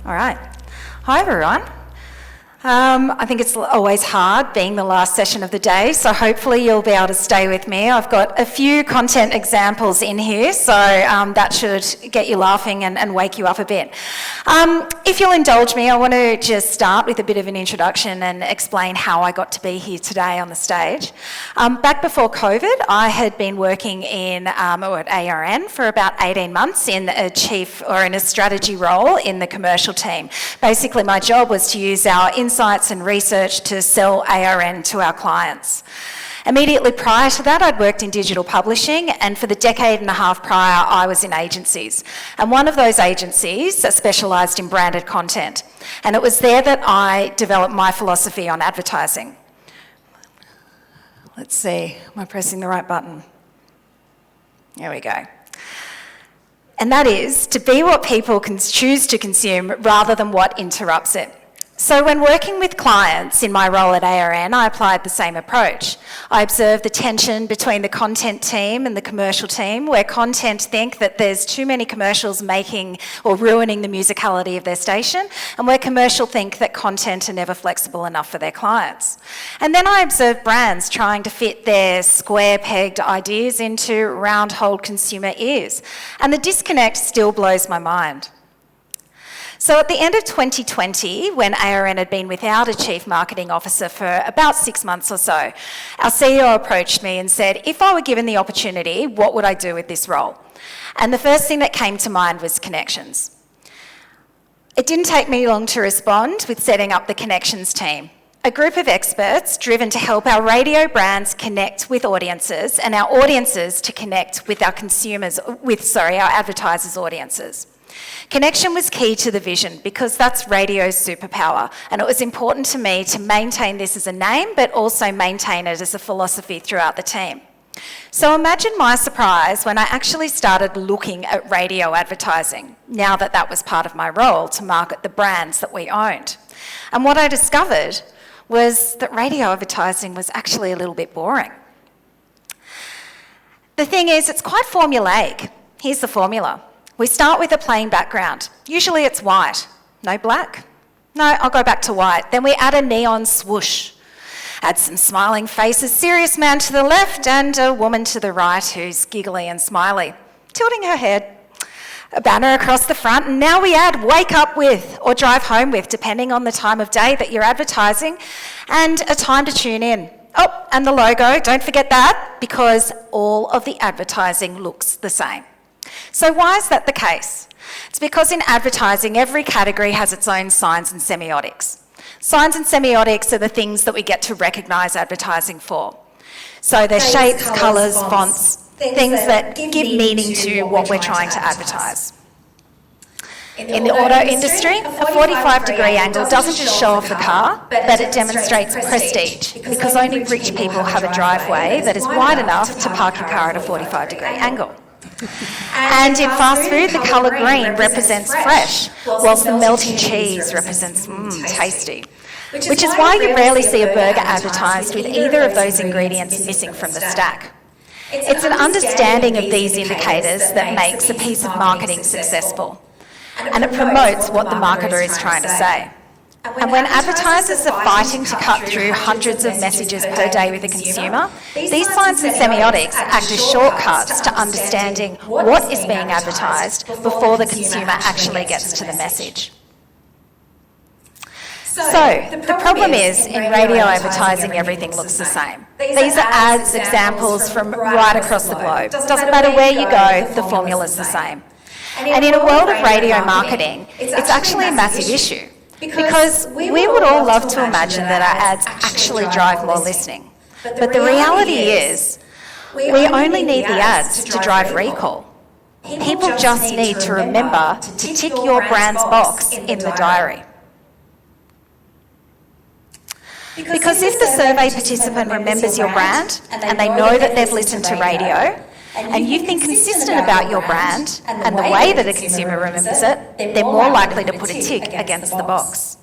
All right. Hi, everyone. I think it's always hard being the last session of the day, so hopefully you'll be able to stay with me. I've got a few content examples in here, so that should get you laughing and wake you up a bit. If you'll indulge me, I want to just start with a bit of an introduction and explain how I got to be here today on the stage. Back before COVID, I had been working at ARN for about 18 months in a strategy role in the commercial team. Basically, my job was to use our insights and research to sell ARN to our clients. Immediately prior to that, I'd worked in digital publishing, and for the decade and a half prior, I was in agencies. And one of those agencies specialised in branded content. And it was there that I developed my philosophy on advertising. Let's see, am I pressing the right button? There we go. And that is to be what people can choose to consume rather than what interrupts it. So when working with clients in my role at ARN, I applied the same approach. I observed the tension between the content team and the commercial team, where content think that there's too many commercials making or ruining the musicality of their station, and where commercial think that content are never flexible enough for their clients. And then I observed brands trying to fit their square-pegged ideas into round-hole consumer ears, and the disconnect still blows my mind. So at the end of 2020, when ARN had been without a chief marketing officer for about 6 months or so, our CEO approached me and said, if I were given the opportunity, what would I do with this role? And the first thing that came to mind was connections. It didn't take me long to respond with setting up the connections team, a group of experts driven to help our radio brands connect with audiences and our audiences to connect with our advertisers' audiences. Connection was key to the vision because that's radio's superpower, and it was important to me to maintain this as a name but also maintain it as a philosophy throughout the team. So imagine my surprise when I actually started looking at radio advertising, now that that was part of my role to market the brands that we owned. And what I discovered was that radio advertising was actually a little bit boring. The thing is, it's quite formulaic. Here's the formula. We start with a plain background. Usually it's white. No black? No, I'll go back to white. Then we add a neon swoosh. Add some smiling faces, serious man to the left and a woman to the right who's giggly and smiley, tilting her head. A banner across the front, and now we add wake up with or drive home with, depending on the time of day that you're advertising, and a time to tune in. Oh, and the logo, don't forget that, because all of the advertising looks the same. So why is that the case? It's because in advertising, every category has its own signs and semiotics. Signs and semiotics are the things that we get to recognise advertising for. So they're shapes, colours, fonts, things that give meaning to what we're trying to advertise. In the auto industry, a 45-degree angle doesn't just show off the car, but it demonstrates prestige, because only rich people have a driveway that is wide enough to park your car at a 45-degree angle. And in fast food, the colour green represents fresh, whilst the melting cheese represents tasty. Which is why you rarely see a burger advertised with either of those ingredients missing from the stack. It's an understanding of these indicators that makes a piece of marketing successful, and it promotes what the marketer is trying to say. And when advertisers are fighting to cut through hundreds of messages per day with a consumer, these signs and semiotics act as shortcuts to understanding what is being advertised before the consumer actually gets to the message. So, the problem is, in radio advertising, everything looks the same. These are ads, examples from right across the globe. Doesn't matter where you go, the formula's the same. And in a world of radio marketing, it's actually a massive issue. Because we would all love to imagine that our ads actually drive more listening. But the reality is, we only need the ads to drive recall. People just need to remember to tick your brand's box in the diary. Because if the survey participant remembers your brand and they know that they've listened to radio, and you've been consistent about your brand and the way that a consumer remembers it, they're more likely to put a tick against the box.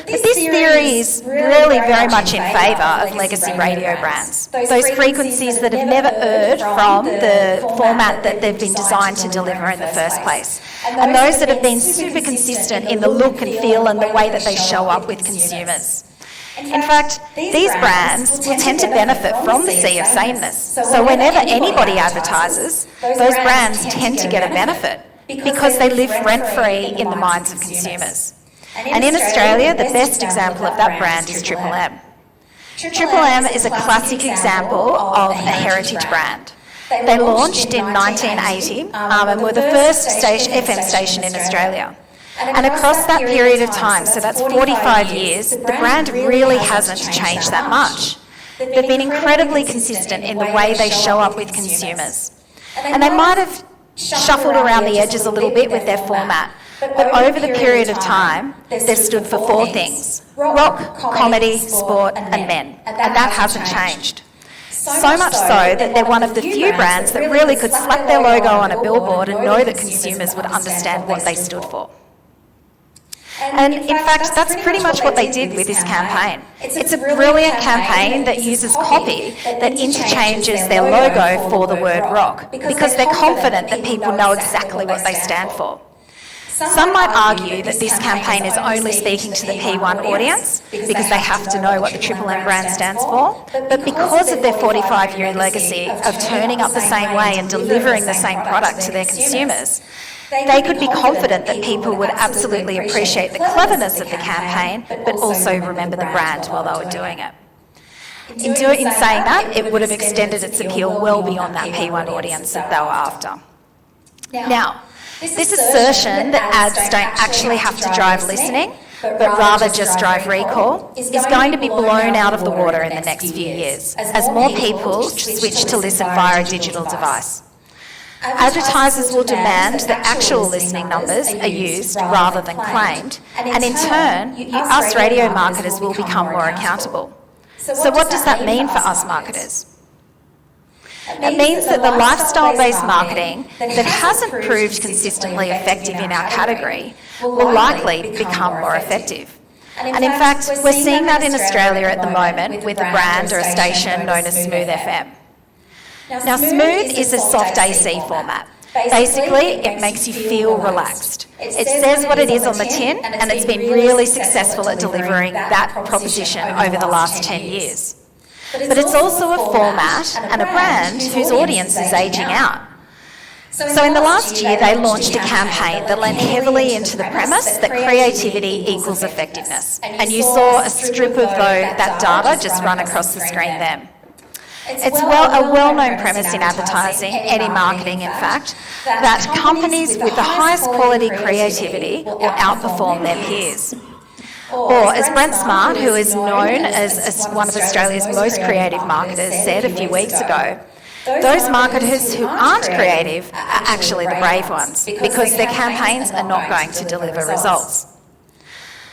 But this theory is really very much in favour of legacy radio brands, those frequencies that have never erred from the format that they've been designed to deliver in the first place, and those that have been super consistent in the look and feel and the way that they show up with consumers. In fact, these brands will tend to benefit from the sea of sameness. So whenever anybody advertises, those brands tend to get a benefit because they live rent-free in the minds of consumers. And in Australia, the best example of that brand is Triple M. Triple M is a classic example of a heritage brand. They launched in 1980 and were the first FM station in Australia. And across that period of time, so that's 45 years, the brand really hasn't changed that much. They've been incredibly consistent in the way they show up with consumers. And they might have shuffled around the edges a little bit with their format, but over the period of time, they've stood for four things: rock, comedy, sport, and men. And that hasn't changed. So much so that they're one of the few brands that really could slap their logo on a billboard and know that consumers would understand what they stood for. And in fact, that's pretty much what they did with this campaign. It's a brilliant campaign that uses copy that interchanges their logo for the word rock, because they're confident that people know exactly what they stand for. Some might argue that this campaign is only speaking to the P1 audience because they have to know what the Triple M brand stands for, but because of their 45-year legacy of turning up the same way and delivering the same product to their consumers, they could be confident that people would absolutely appreciate the cleverness of the campaign, but also remember the brand while they were doing it. In saying that, it would have extended its appeal well beyond that P1 audience that they were after. Now, this assertion that ads don't actually have to drive listening, but rather just drive recall, is going to be blown out of the water in the next few years, as more people switch to listen via a digital device. Advertisers will demand that actual listening numbers are used rather than claimed, and in turn, us radio marketers will become more accountable. So what does that mean for us marketers? It means that the lifestyle-based marketing that hasn't proved consistently effective in our category will likely become more effective. And in fact, we're seeing that in Australia at the moment with a brand or a station known as Smooth FM. Now, Smooth is a soft AC format. Basically, it makes you feel relaxed. It says what it is on the tin, and it's been really successful at delivering that proposition over the last 10 years. But it's also a format and a brand whose audience is ageing out. So in the last year, they launched a campaign that lent heavily into the premise that creativity equals effectiveness. And you saw a strip of that data just run across the screen there. It's a well-known premise in advertising, any marketing in fact, that companies with the highest quality creativity will outperform their peers. Or, as Brent Smart, who is known as one of Australia's most creative marketers, said a few weeks ago, those marketers who aren't creative are actually the brave ones, because their campaigns are not going to deliver results.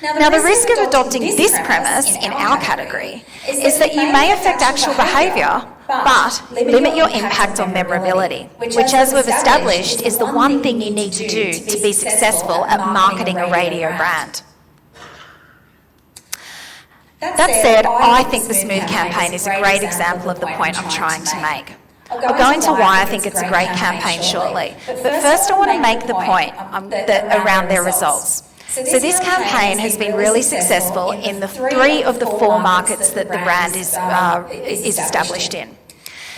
Now, the risk of adopting this premise in our category is that you may affect actual behaviour, but limit your impact on memorability, which, as we've established, is the one thing you need to do to be successful at marketing a radio brand. That said, I think the Smooth campaign is a great example of the point I'm trying to make. I'll go into why I think it's a great campaign shortly, but first I want to make the point around their results. So this campaign has been really successful in the 3 of the 4 markets that the brand is established in.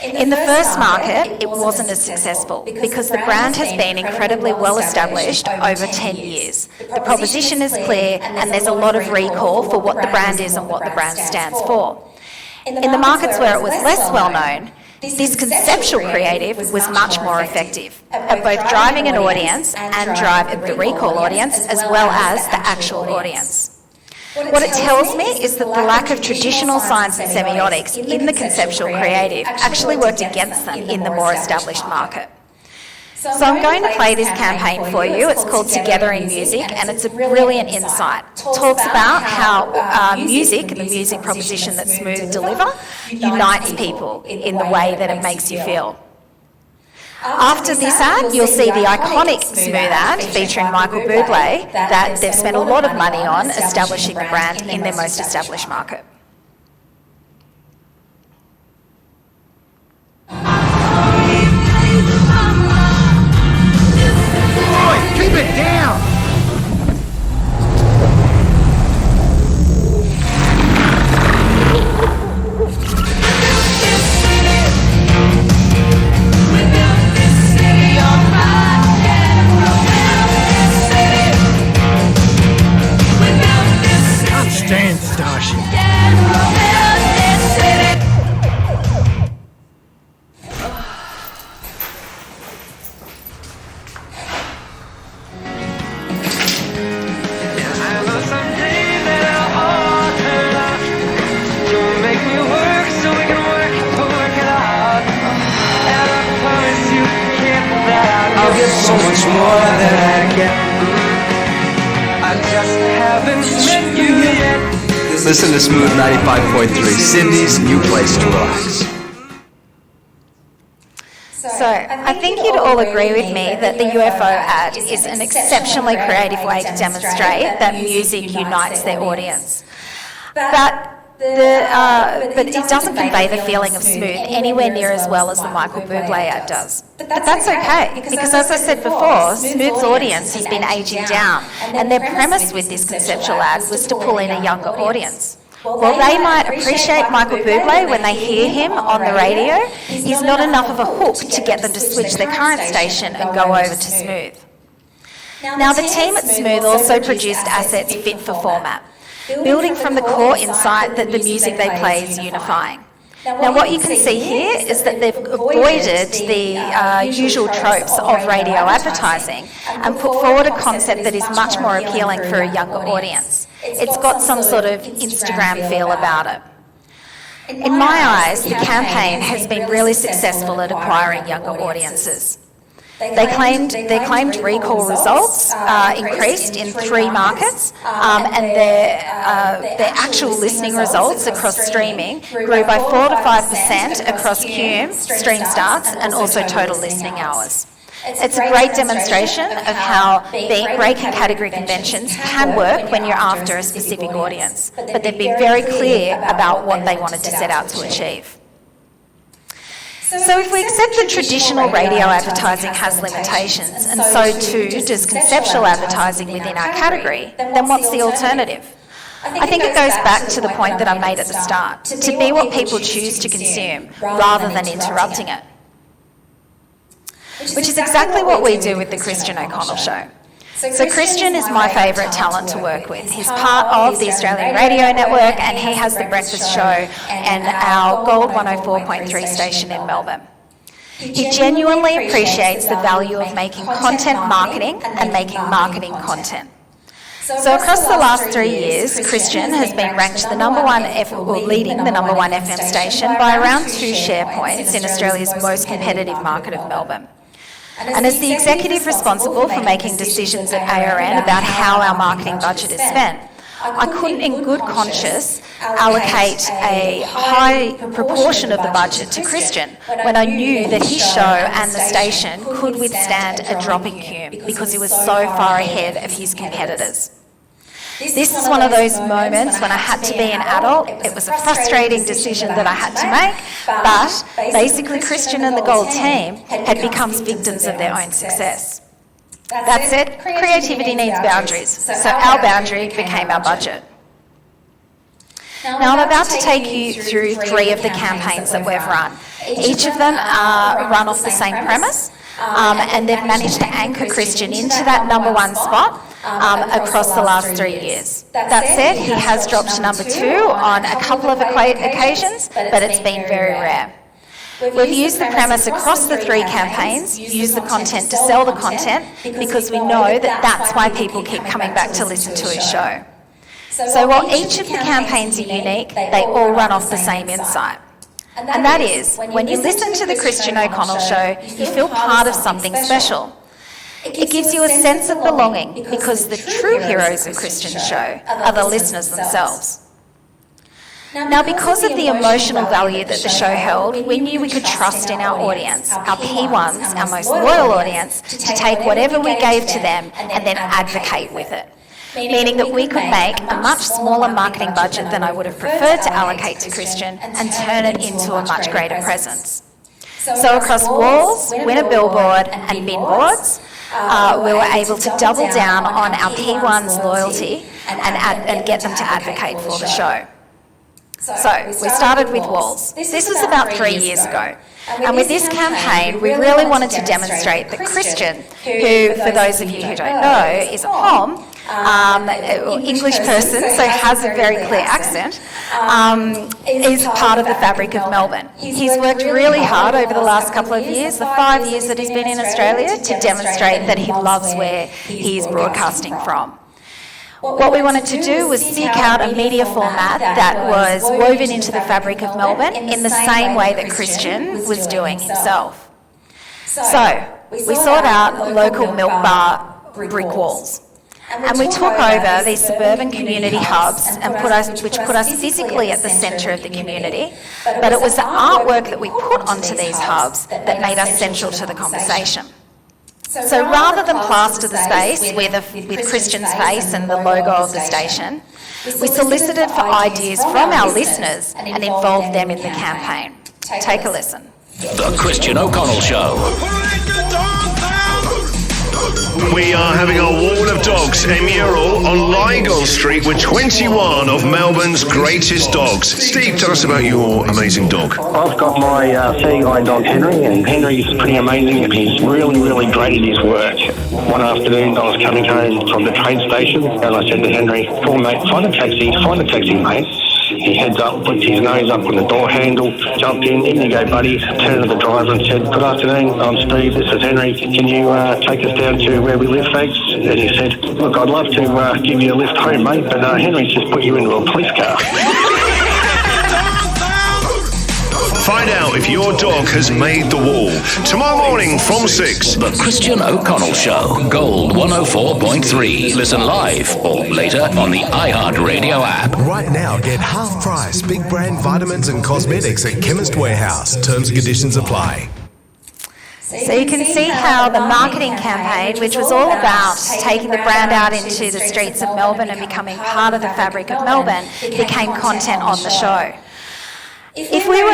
In the first market, it wasn't as successful because the brand has been incredibly well established over 10 years. The proposition is clear and there's a lot of recall for what the brand is and what the brand stands for. In the markets where it was less well known, this conceptual creative was much more effective at both driving an audience and driving the recall audience as well as the actual audience. What it tells me is that the lack of traditional science and semiotics in the conceptual creative actually worked against them in the more established market. So I'm going to play this campaign for you. It's called Together in Music, and it's a brilliant insight. It talks about how music and the music proposition that Smooth deliver unites people in the way that it makes you feel. After this ad, you'll see the iconic Smooth ad featuring Michael Bublé that they've spent a lot of money on establishing the brand in their most established market. Boy, keep it down! Stand, Starship. I'll give so much more than I get. I just haven't met you yet. Listen to Smooth 95.3, Cindy's new place to relax. So, I think you'd all agree with me that the UFO ad is an exceptionally creative way to demonstrate that music unites their audience. But it doesn't convey the feeling of Smooth anywhere near as well as the Michael Bublé ad does. But that's okay, because as I said before, Smooth's audience has been aging down, and their premise with this conceptual ad was to pull in a younger audience. While they might appreciate Michael Bublé when they hear him on the radio, he's not enough of a hook to get them to switch their current station and go over to Smooth. Now, the team at Smooth also produced assets fit for format, building from the core insight that the music they play is unifying. Now, what you can see here is that they've avoided the usual tropes of radio advertising and put forward a concept that is much more appealing for a younger audience. It's got some sort of Instagram feel about it. In my eyes, the campaign has been really successful at acquiring younger audiences. Their claimed recall results increased in 3 markets, and their actual listening results across streaming grew by 4 to 5% across QM, stream starts, and also total listening hours. It's a great demonstration of how breaking category conventions can work when you're after a specific audience, but they've been very clear about what they wanted to set out to achieve. So if we accept that traditional radio advertising has limitations, and so too does conceptual advertising within our category, then what's the alternative? I think it goes back to the point that I made at the start, to be what people choose to consume rather than interrupting it. Which is exactly what we do with the Christian O'Connell Show. So Christian is my favourite talent to work with. He's part of the Australian Radio Network, and he has the breakfast show and our Gold 104.3 station in Melbourne. He genuinely appreciates the value of making content marketing and making marketing content. So across the last 3 years, Christian has been ranked leading the number one FM station by around 2 share points in Australia's most competitive market of Melbourne. And as the executive responsible for making decisions at ARN about how our marketing budget is spent, I couldn't in good conscience allocate a high proportion of the budget to Christian when I knew that his show and the station could withstand a drop in QM because he was so far ahead of his competitors. This is one of those moments when I had to be an adult. It was a frustrating decision that I had to make, but basically Christian and the Gold team had become victims of their own success. That said, creativity needs boundaries, so our boundary became our budget. Now I'm about to take you through 3 of the campaigns that we've run. Each of them are run off the same premise, and they've managed to anchor Christian into that number 1 spot across the last 3 years. That said, he has dropped to number 2 on a couple of occasions, but it's been very rare. We've used the premise across the 3 campaigns, used the content to sell the content, because we know that that's why people keep coming back to listen to his show. So while each of the campaigns are unique, they all run off the same insight. And that is, when you listen to the Christian O'Connell Show, you feel part of something special. It gives you a sense of belonging because the true heroes of Christian's show are the listeners themselves. Now, because of the emotional value that the show held, we knew we could trust in our audience, our P1s, our most loyal audience, to take whatever we gave to them and then advocate with it. Meaning that we could make a much smaller marketing budget than I would have preferred to allocate to Christian and turn it into a much greater presence. So across walls, winner billboard and bin boards, we were able to double down on our P1's loyalty and get them to advocate for the show. So we started with walls. This was about 3 years ago. And with this campaign, we really wanted to demonstrate that Christian, who, for those of you who don't know, is a Pom, English person, so has a very clear accent, is part of the fabric of Melbourne. He's worked really hard over the last couple of years, the 5 years that he's been in Australia, to demonstrate that he loves where he's broadcasting from. What we wanted to do was seek out a media format that was woven into the fabric of Melbourne in the same way that Christian was doing himself. So we sought out local milk bar brick walls. And we took over these suburban community hubs and which put us physically at the centre of the community, but it was the artwork that we put onto these hubs that made us central to the conversation. So rather than plaster the space with Christian's face and the logo of the station, we solicited for ideas from our listeners and involved them in the campaign. Take a listen. The Christian O'Connell Show. We are having a wall of dogs, a mural on Lygon Street with 21 of Melbourne's greatest dogs. Steve, tell us about your amazing dog. I've got my seagull dog Henry, and Henry's pretty amazing. He's really, really great at his work. One afternoon I was coming home from the train station and I said to Henry, "Come on mate, find a taxi mate." He heads up, puts his nose up on the door handle, jumped in you go buddy, turned to the driver and said, "Good afternoon, I'm Steve, this is Henry, can you take us down to where we live, thanks?" And he said, "Look, I'd love to give you a lift home mate, but Henry's just put you into a police car." Find out if your dog has made the wall. Tomorrow morning from 6. The Christian O'Connell Show. Gold 104.3. Listen live or later on the iHeartRadio app. Right now, get half price big brand vitamins and cosmetics at Chemist Warehouse. Terms and conditions apply. So you can see how the marketing campaign, which was all about taking the brand out into the streets of Melbourne and becoming part of the fabric of Melbourne, became content on the show. If we were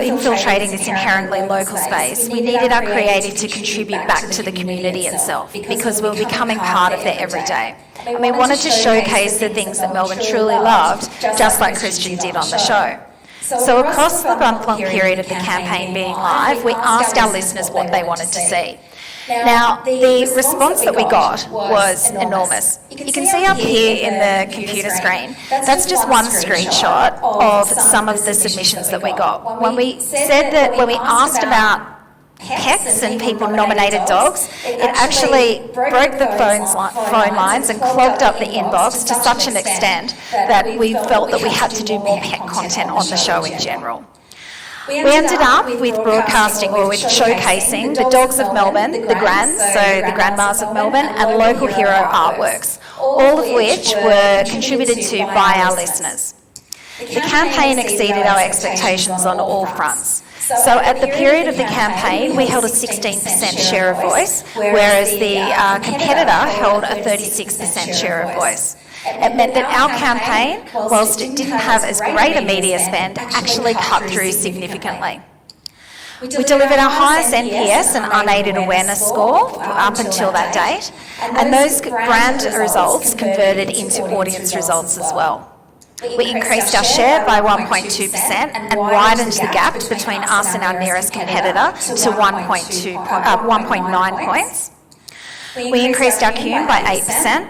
infiltrating this inherently local space, we needed our creative to contribute back to the community itself because we were becoming part of their everyday. And we wanted to showcase the things that Melbourne truly loved, just like Christian did on the show. So across the month-long period of the campaign being live, we asked our listeners what they wanted to see. Now, the response that we got was enormous. You can see up here in the computer screen, that's just one screenshot of some of the submissions that we got. When we asked about pets and people nominated dogs, it actually broke the phone lines and clogged up the inbox to such an extent that we felt that we had to do more pet content on the show in general. We ended up with broadcasting or with showcasing the dogs of Melbourne, the Grands, so the grandmas of Melbourne, and local hero artworks, all of which were contributed to by our listeners. The campaign exceeded our expectations on all fronts. So at the period of the campaign, we held a 16% share of voice, whereas the competitor held a 36% share of voice. It meant that our campaign, whilst it didn't have as great a media spend, actually cut through significantly. We delivered our highest NPS and unaided awareness score up until that date, and those brand results converted into audience results as well. We increased our share by 1.2% and widened the gap between us and our nearest competitor to 1.9 points. We increased our CUME by 8%.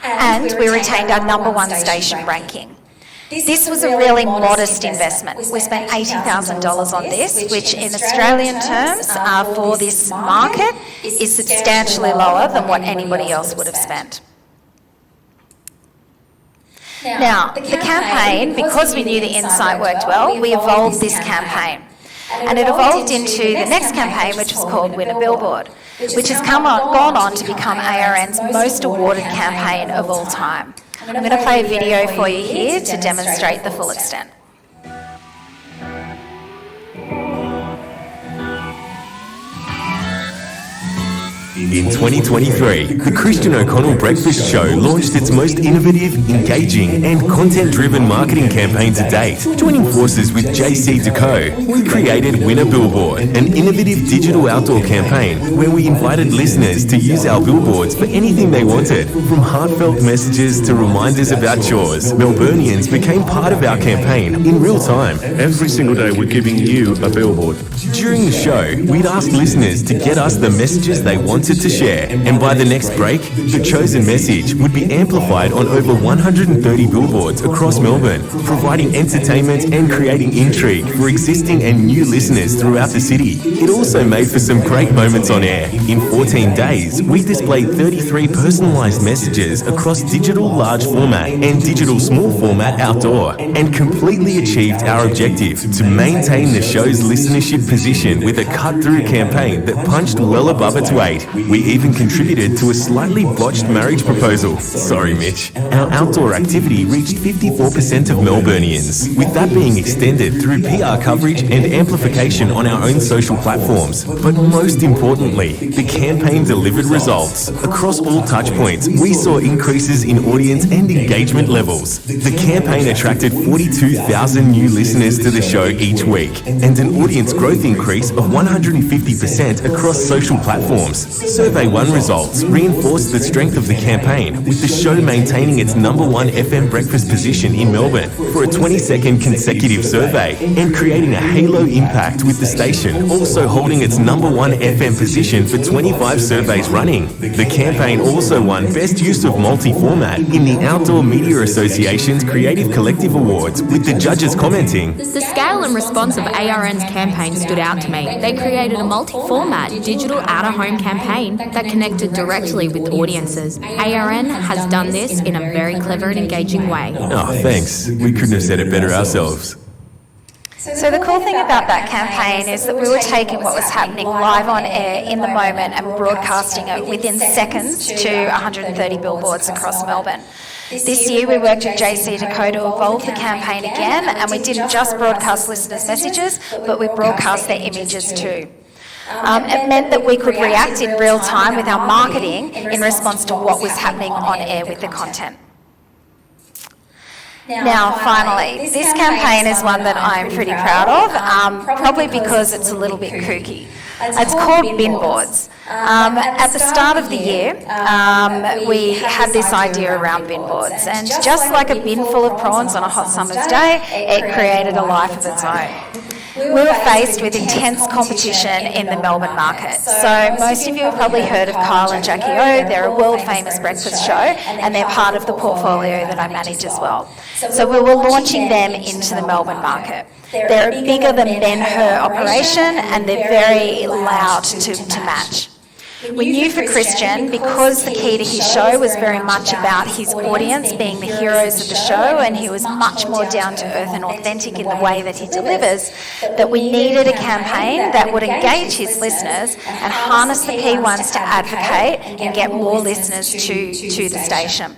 And we retained our #1 station ranking. This was a really modest investment. We spent $80,000 on this, which in Australian terms for this market is substantially lower than what anybody else would have spent. Now, the campaign, because we knew the insight worked well, we evolved this campaign. And it evolved into the next campaign, which was called Win a Billboard, which has gone on to become ARN's most awarded campaign of all time. I'm going to play a video for you here to demonstrate the full extent. In 2023, the Christian O'Connell Breakfast Show launched its most innovative, engaging and content-driven marketing campaign to date. Joining forces with JC Deco, we created Win a Billboard, an innovative digital outdoor campaign where we invited listeners to use our billboards for anything they wanted. From heartfelt messages to reminders about chores, Melburnians became part of our campaign in real time. Every single day we're giving you a billboard. During the show, we'd ask listeners to get us the messages they wanted to share, and by the next break, the chosen message would be amplified on over 130 billboards across Melbourne, providing entertainment and creating intrigue for existing and new listeners throughout the city. It also made for some great moments on air. In 14 days, we displayed 33 personalised messages across digital large format and digital small format outdoor, and completely achieved our objective to maintain the show's listenership position with a cut-through campaign that punched well above its weight. We even contributed to a slightly botched marriage proposal. Sorry, Mitch. Our outdoor activity reached 54% of Melburnians, with that being extended through PR coverage and amplification on our own social platforms. But most importantly, the campaign delivered results. Across all touchpoints, we saw increases in audience and engagement levels. The campaign attracted 42,000 new listeners to the show each week, and an audience growth increase of 150% across social platforms. Survey 1 results reinforced the strength of the campaign, with the show maintaining its #1 FM breakfast position in Melbourne for a 22nd consecutive survey, and creating a halo impact with the station also holding its #1 FM position for 25 surveys running. The campaign also won Best Use of Multi-Format in the Outdoor Media Association's Creative Collective Awards, with the judges commenting, "The scale and response of ARN's campaign stood out to me. They created a multi-format digital out-of-home campaign that connected directly with audiences. ARN has done this in a very clever and engaging way." Oh, thanks. We couldn't have said it better ourselves. So the cool thing about that campaign is that we were taking what was happening live on air in the moment and broadcasting it within seconds to 130 billboards across Melbourne. This year we worked with JC Deco to evolve the campaign again, and we didn't just broadcast listeners' messages, but we broadcast their images too. It meant that we could react in real time with our marketing in response to what was happening on air with the content. Now, finally, this campaign is one that I'm pretty proud of, probably because it's a little bit kooky. It's called Bin Boards. At the start of the year, we had this idea around bin boards, and just like a bin full of prawns on a hot summer's day, it created a life of its own. We were faced with intense competition in the Melbourne market. So most of you have probably heard of Kyle and Jackie O. They're a world-famous breakfast show, and they're part of the portfolio that I manage as well. So we were launching them into the Melbourne market. They're a bigger than Ben-Hur operation, and they're very loud to match. We knew for Christian, because the key to his show was very much about his audience being the heroes of the show, and he was much more down to earth and authentic in the way that he delivers, that we needed a campaign that would engage his listeners and harness the P1s to advocate and get more listeners to the station.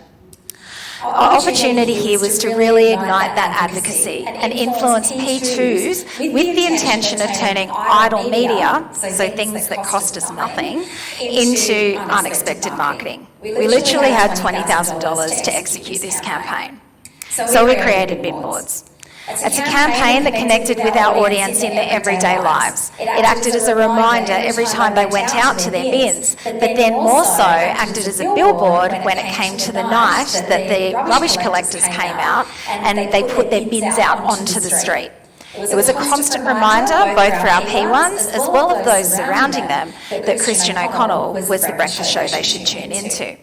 Our opportunity here was to really ignite that advocacy and influence P2s with the intention of turning idle media, so things that cost us nothing, into unexpected marketing. We literally had $20,000 to execute this campaign. So we created Bin Boards. It's a campaign that connected with our audience in their everyday lives. It acted as a reminder every time they went out to their bins, but then more so acted as a billboard when it came to the night that the rubbish collectors came out and they put their bins out onto the street. It was a constant reminder, both for our P1s as well as those surrounding them, that Christian O'Connell was the breakfast show they should tune into.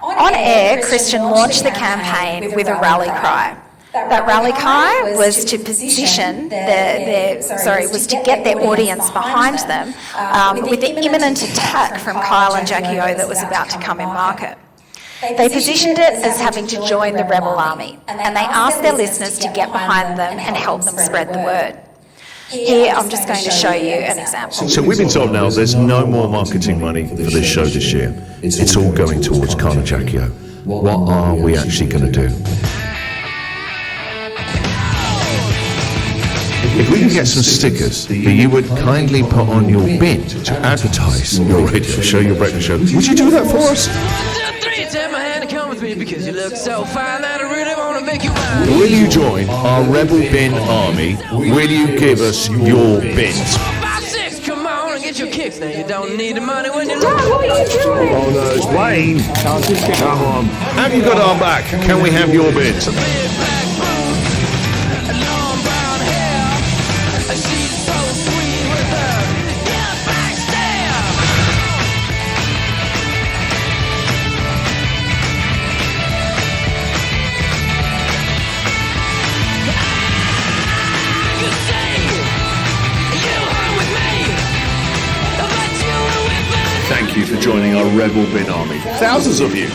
On air, Christian launched the campaign with a rally cry. That rally cry was to position was to get their audience behind them with the imminent attack from Kyle and Jackie O that was about to come in market. They positioned it as having to join the rebel army, and they asked their listeners to get behind them and help them spread the word. Here, I'm just going to show you an example. So we've been told now there's no more marketing money for this show this year. It's all going towards Kyle and Jackie O. what are we actually going to do? If we can get some stickers that you would kindly put on your bin to advertise your radio show, your breakfast show, would you do that for us? Will you join our Rebel Bin Army? Will you give us your bins? Come on and get your kicks. Now you don't need the money when you're What are you doing? Oh no, it's Wayne. Come on. Have you got our back? Can we have your bins? Thank you for joining our Rebel Bin Army. Thousands of you.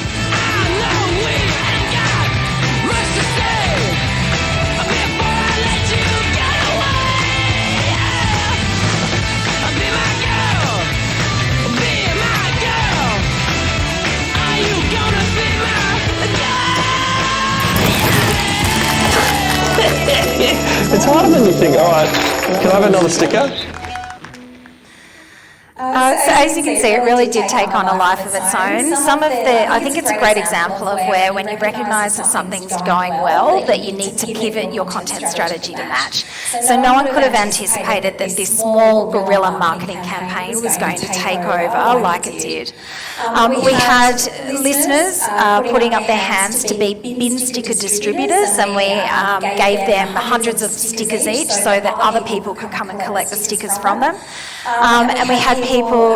It's harder than you think. All right, can I have another sticker? So as you can see, it really did take on a life of its own. I think it's a great example of where when you recognise that something's going well, that you need to pivot your content strategy to match. So no one could have anticipated that this small guerrilla marketing campaign was going to take over like it did. We had listeners putting up their hands to be bin sticker distributors, and we gave them hundreds of stickers each so that other people could come and collect the stickers from them. And we had people,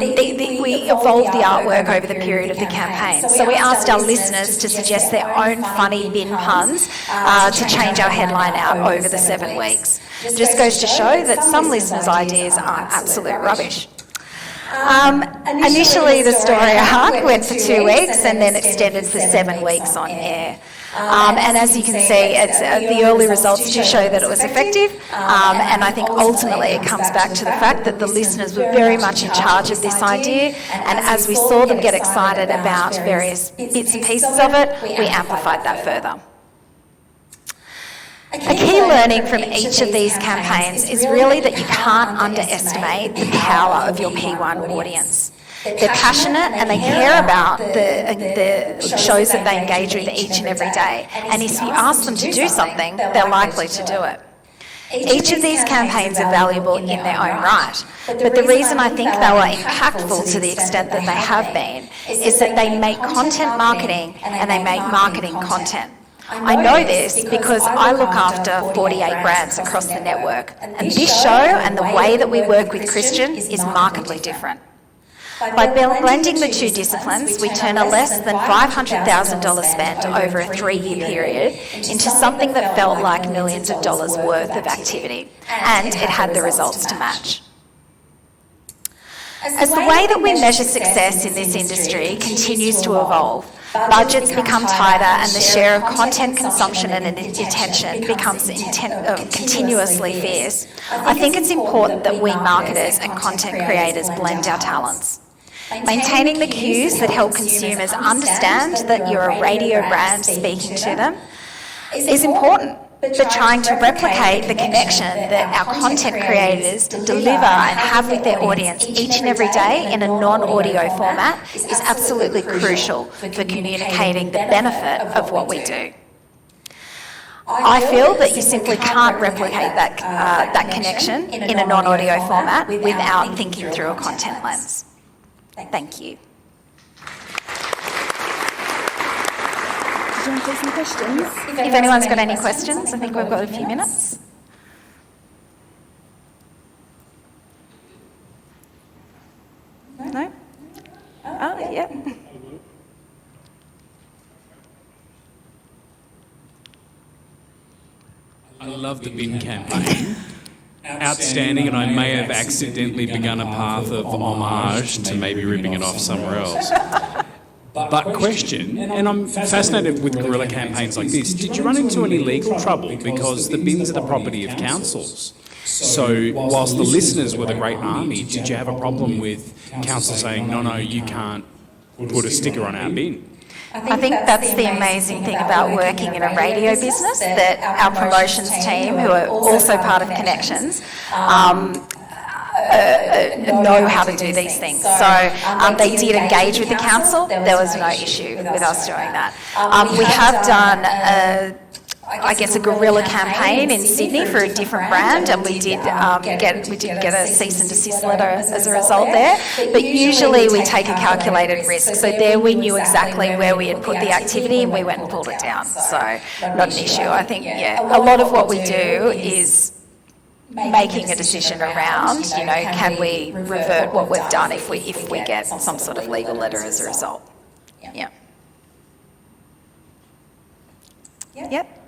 we evolved the artwork over the period of the campaign. So we asked our listeners to suggest their own funny bin puns to change our headline out over the 7 weeks. Just goes to show that some listeners' ideas aren't absolute rubbish. Initially, the story arc went for 2 weeks and then extended for 7 weeks on air. And as you can see, the early results do show that it was effective, and I think ultimately it comes back to the fact that the listeners were very much in charge of this idea, and as we saw them get excited about various bits and pieces of it, we amplified that further. A key learning from each of these campaigns is really that you can't underestimate the power of your P1 audience. They're passionate and they care about the shows that they engage with each and every day. And if you ask them to do something, they're likely to do it. Each of these campaigns are valuable in their own right. But the reason I think they were impactful to the extent that they have been is that they make content marketing and they make marketing content. I know this because I look after 48 brands across the network. And this show and the way that we work with Christians is markedly different. By blending the two disciplines, we turn a less than $500,000 spent over a 3-year period into something that felt like millions of dollars worth of activity, and it had the results to match. As the way that we measure success in this industry continues to evolve, budgets become tighter and the share of content consumption and attention becomes continuously fierce, I think it's important that we marketers and content creators blend our talents. Maintaining the cues that help consumers understand that you're a radio brand speaking to them is important, but trying to replicate the connection that our content creators deliver and have with their audience each and every day in a non-audio format is absolutely crucial for communicating the benefit of what we do. I feel that you simply can't replicate that connection in a non-audio format without thinking through a content lens. Thank you. Do you want to take some questions? If anyone's got any questions, I think we've got a few minutes. No? Oh, yeah. I love the bin campaign. Outstanding, and I may have accidentally begun a path of homage to maybe ripping it off somewhere else. But question, and I'm fascinated with guerrilla campaigns like this, did you run into any legal trouble? Because the bins are the property of councils. So whilst the listeners were the great army, did you have a problem with council saying, no, you can't put a sticker on our bin? I think that's the amazing thing about working in a radio business, that our promotions team, who are also part of Connections, know how to do these things. So they did engage with the council. There was no issue with us doing that. We have done a guerrilla campaign in Sydney for a different brand, and we did get a cease and desist letter as a result there. But usually we take a calculated risk. So there we knew exactly where we had put the activity, and we went and pulled it down. So not an issue. I think a lot of what we do is making a decision around, can we revert what we've done if we get some sort of legal letter as a result. Yeah. Yep.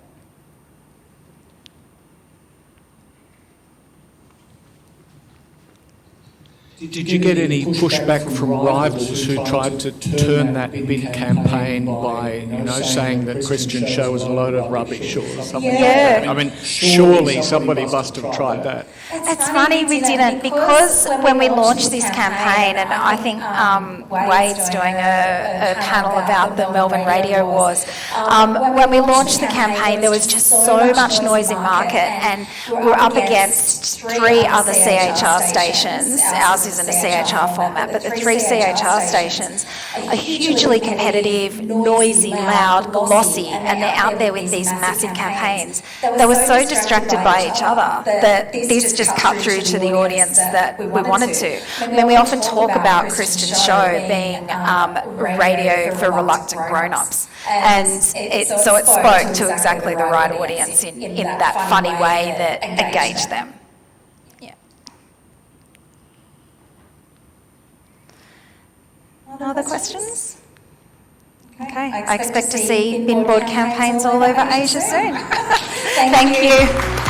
Did you get any pushback from rivals who tried to turn that big campaign by, saying that Christian show was a load of rubbish or something like that? I mean, surely somebody must have tried that. It's funny we didn't, because when we launched this campaign, and I think Wade's doing a panel about the Melbourne Radio Wars, when we launched the campaign there was just so much noise in market, and we were up against 3 other CHR stations. Ours isn't a CHR format, but the 3 CHR stations are hugely competitive, noisy, loud, glossy, and they're out there with these massive campaigns. They were so distracted by each other that this just cut through to the audience that we wanted to. I mean, we often talk about Christian's show being radio for reluctant grown-ups, and it spoke to exactly the right audience in that funny way that engaged them. Other questions? Okay, I expect to see bin board campaigns all over Asia soon. Thank you.